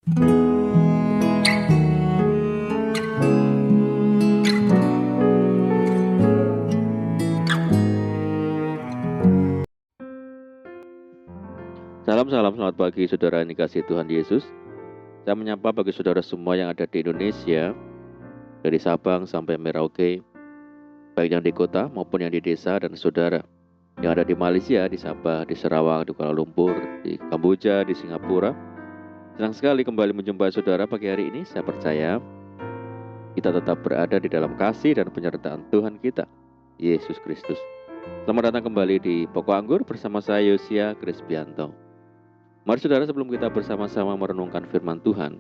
Salam, selamat pagi saudara yang dikasihi Tuhan Yesus. Saya menyapa bagi saudara semua yang ada di Indonesia, dari Sabang sampai Merauke, baik yang di kota maupun yang di desa, dan saudara yang ada di Malaysia, di Sabah, di Sarawak, di Kuala Lumpur, di Kamboja, di Singapura. Senang sekali kembali menjumpai saudara pagi hari ini. Saya percaya kita tetap berada di dalam kasih dan penyertaan Tuhan kita, Yesus Kristus. Selamat datang kembali di Pokok Anggur bersama saya Yosia Krisbianto. Mari saudara, sebelum kita bersama-sama merenungkan firman Tuhan,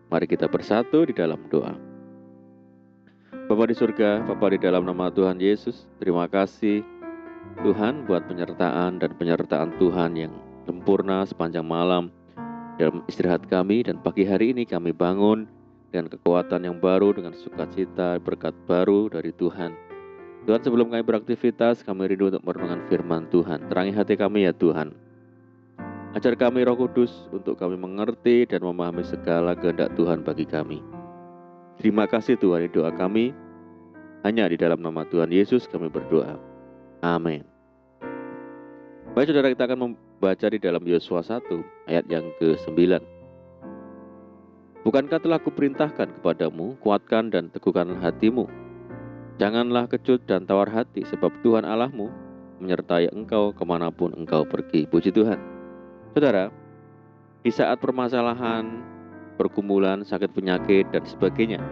mari kita bersatu di dalam doa. Bapa di surga, Bapa di dalam nama Tuhan Yesus, terima kasih Tuhan buat penyertaan Tuhan yang sempurna sepanjang malam dalam istirahat kami, dan pagi hari ini kami bangun dengan kekuatan yang baru, dengan sukacita, berkat baru dari Tuhan. Tuhan, sebelum kami beraktivitas, kami rindu untuk merenungkan firman Tuhan. Terangi hati kami ya Tuhan. Ajar kami Roh Kudus untuk kami mengerti dan memahami segala kehendak Tuhan bagi kami. Terima kasih Tuhan, di doa kami hanya di dalam nama Tuhan Yesus kami berdoa. Amin. Baik saudara, kita akan membaca di dalam Yosua 1 ayat yang ke-9. Bukankah telah kuperintahkan kepadamu, kuatkan dan teguhkanlah hatimu. Janganlah kecut dan tawar hati, sebab Tuhan Allahmu menyertai engkau kemanapun engkau pergi. Puji Tuhan. Saudara, di saat permasalahan, pergumulan, sakit penyakit, dan sebagainya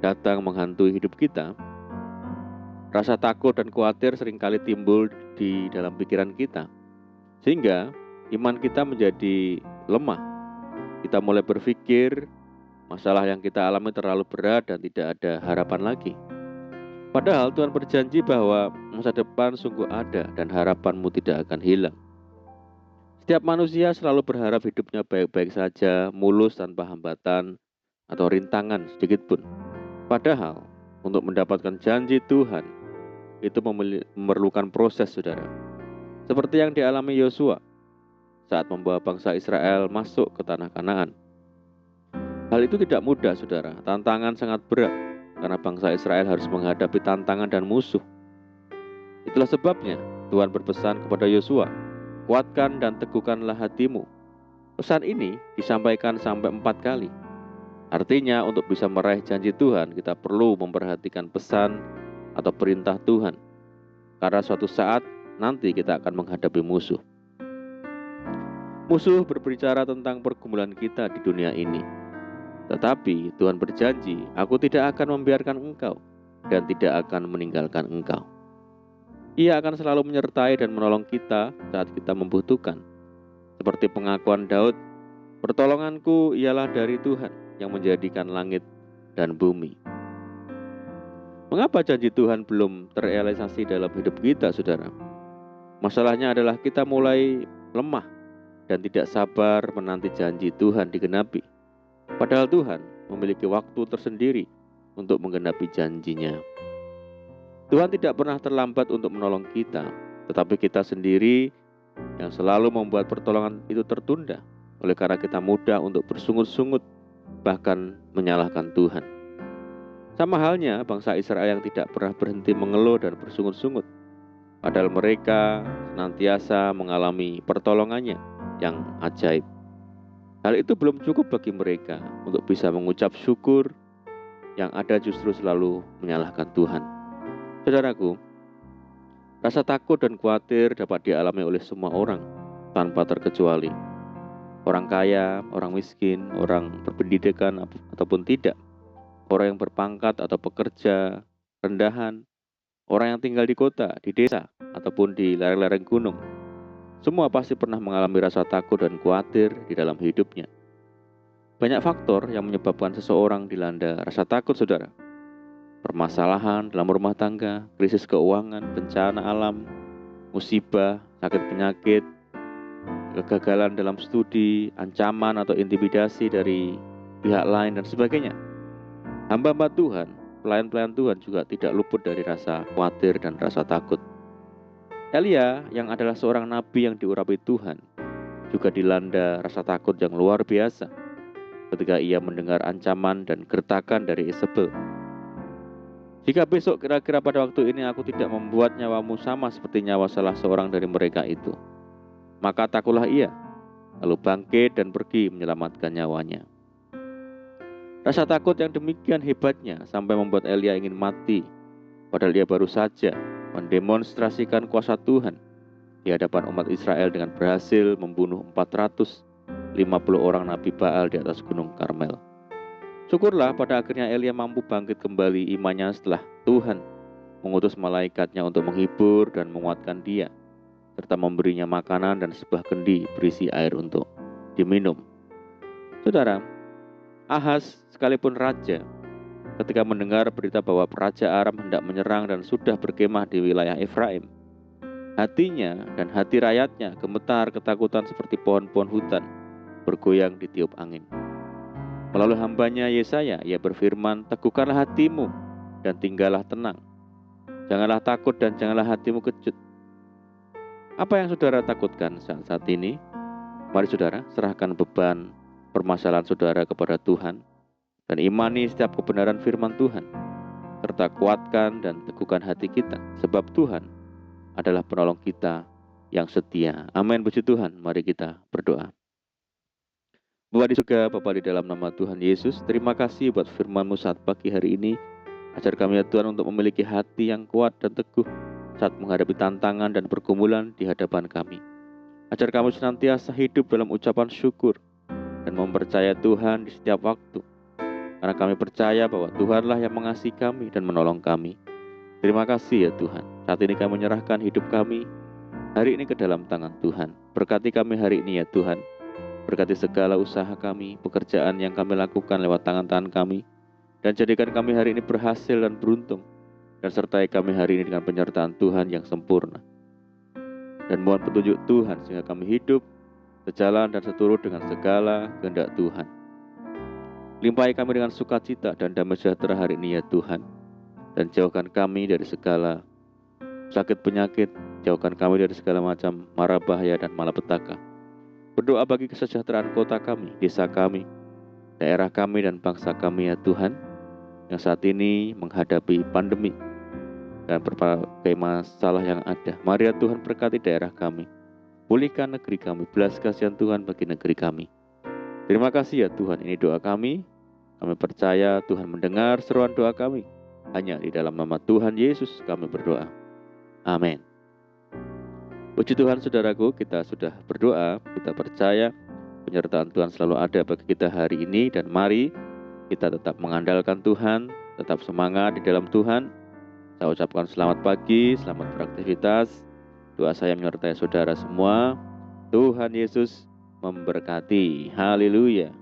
datang menghantui hidup kita, rasa takut dan khawatir seringkali timbul di dalam pikiran kita, sehingga iman kita menjadi lemah. Kita mulai berpikir masalah yang kita alami terlalu berat dan tidak ada harapan lagi. Padahal Tuhan berjanji bahwa masa depan sungguh ada dan harapanmu tidak akan hilang. Setiap manusia selalu berharap hidupnya baik-baik saja, mulus tanpa hambatan atau rintangan sedikit pun. Padahal untuk mendapatkan janji Tuhan itu memerlukan proses, saudara. Seperti yang dialami Yosua saat membawa bangsa Israel masuk ke tanah Kanaan. Hal itu tidak mudah, saudara. Tantangan sangat berat karena bangsa Israel harus menghadapi tantangan dan musuh. Itulah sebabnya Tuhan berpesan kepada Yosua, kuatkan dan teguhkanlah hatimu. Pesan ini disampaikan sampai 4 kali. Artinya untuk bisa meraih janji Tuhan, kita perlu memperhatikan pesan atau perintah Tuhan. Karena suatu saat nanti kita akan menghadapi musuh. Musuh berbicara tentang pergumulan kita di dunia ini. Tetapi Tuhan berjanji, aku tidak akan membiarkan engkau dan tidak akan meninggalkan engkau. Ia akan selalu menyertai dan menolong kita saat kita membutuhkan. Seperti pengakuan Daud, pertolonganku ialah dari Tuhan yang menjadikan langit dan bumi. Mengapa janji Tuhan belum terrealisasi dalam hidup kita, saudara? Masalahnya adalah kita mulai lemah dan tidak sabar menanti janji Tuhan digenapi. Padahal Tuhan memiliki waktu tersendiri untuk menggenapi janjinya. Tuhan tidak pernah terlambat untuk menolong kita, tetapi kita sendiri yang selalu membuat pertolongan itu tertunda, oleh karena kita mudah untuk bersungut-sungut, bahkan menyalahkan Tuhan. Sama halnya bangsa Israel yang tidak pernah berhenti mengeluh dan bersungut-sungut, padahal mereka senantiasa mengalami pertolongannya yang ajaib. Hal itu belum cukup bagi mereka untuk bisa mengucap syukur, yang ada justru selalu menyalahkan Tuhan. Saudaraku, rasa takut dan khawatir dapat dialami oleh semua orang tanpa terkecuali. Orang kaya, orang miskin, orang berpendidikan ataupun tidak, orang yang berpangkat atau pekerja rendahan, orang yang tinggal di kota, di desa, ataupun di lereng-lereng gunung. Semua pasti pernah mengalami rasa takut dan khawatir di dalam hidupnya. Banyak faktor yang menyebabkan seseorang dilanda rasa takut, saudara. Permasalahan dalam rumah tangga, krisis keuangan, bencana alam, musibah, sakit penyakit, kegagalan dalam studi, ancaman atau intimidasi dari pihak lain, dan sebagainya. Hamba-hamba Tuhan, pelayan-pelayan Tuhan juga tidak luput dari rasa khawatir dan rasa takut. Elia yang adalah seorang nabi yang diurapi Tuhan juga dilanda rasa takut yang luar biasa. ketika ia mendengar ancaman dan gertakan dari Isabel. Jika besok kira-kira pada waktu ini aku tidak membuat nyawamu sama seperti nyawa salah seorang dari mereka itu, maka takutlah ia, lalu bangkit dan pergi menyelamatkan nyawanya. Rasa takut yang demikian hebatnya sampai membuat Elia ingin mati, padahal dia baru saja mendemonstrasikan kuasa Tuhan di hadapan umat Israel dengan berhasil membunuh 450 orang Nabi Baal di atas Gunung Karmel. Syukurlah pada akhirnya Elia mampu bangkit kembali imannya setelah Tuhan mengutus malaikatnya untuk menghibur dan menguatkan dia, serta memberinya makanan dan sebuah kendi berisi air untuk diminum. Saudara, Ahaz sekalipun raja, ketika mendengar berita bahwa Raja Aram hendak menyerang dan sudah berkemah di wilayah Efraim, hatinya dan hati rakyatnya gemetar ketakutan seperti pohon-pohon hutan bergoyang ditiup angin. Melalui hambanya Yesaya, ia berfirman, teguhkanlah hatimu dan tinggallah tenang. Janganlah takut dan janganlah hatimu kejut. Apa yang saudara takutkan saat ini? Mari saudara, serahkan beban permasalahan saudara kepada Tuhan dan imani setiap kebenaran firman Tuhan, serta kuatkan dan teguhkan hati kita, sebab Tuhan adalah penolong kita yang setia. Amin, puji Tuhan. Mari kita berdoa. Bapa di surga, Bapa di dalam nama Tuhan Yesus, terima kasih buat firman-Mu saat pagi hari ini. Ajar kami ya Tuhan untuk memiliki hati yang kuat dan teguh saat menghadapi tantangan dan pergumulan di hadapan kami. Ajar kami senantiasa hidup dalam ucapan syukur dan mempercayai Tuhan di setiap waktu. Karena kami percaya bahwa Tuhanlah yang mengasihi kami dan menolong kami. Terima kasih ya Tuhan. Saat ini kami menyerahkan hidup kami hari ini ke dalam tangan Tuhan. Berkati kami hari ini ya Tuhan. Berkati segala usaha kami, pekerjaan yang kami lakukan lewat tangan-tangan kami, dan jadikan kami hari ini berhasil dan beruntung, dan sertai kami hari ini dengan penyertaan Tuhan yang sempurna. Dan mohon petunjuk Tuhan sehingga kami hidup sejalan dan seturut dengan segala kehendak Tuhan. Limpahi kami dengan sukacita dan damai sejahtera hari ini ya Tuhan, dan jauhkan kami dari segala sakit penyakit, jauhkan kami dari segala macam mara bahaya dan malapetaka. Berdoa bagi kesejahteraan kota kami, desa kami, daerah kami dan bangsa kami ya Tuhan, yang saat ini menghadapi pandemi dan berbagai masalah yang ada. Mari ya Tuhan berkati daerah kami, pulihkan negeri kami, belas kasihan Tuhan bagi negeri kami. Terima kasih ya Tuhan, ini doa kami. Kami percaya Tuhan mendengar seruan doa kami. Hanya di dalam nama Tuhan Yesus kami berdoa. Amin. Puji Tuhan saudaraku, kita sudah berdoa, kita percaya penyertaan Tuhan selalu ada bagi kita hari ini, dan mari kita tetap mengandalkan Tuhan, tetap semangat di dalam Tuhan. Saya ucapkan selamat pagi, selamat beraktivitas. Doa saya menyertai saudara semua. Tuhan Yesus memberkati. Haleluya.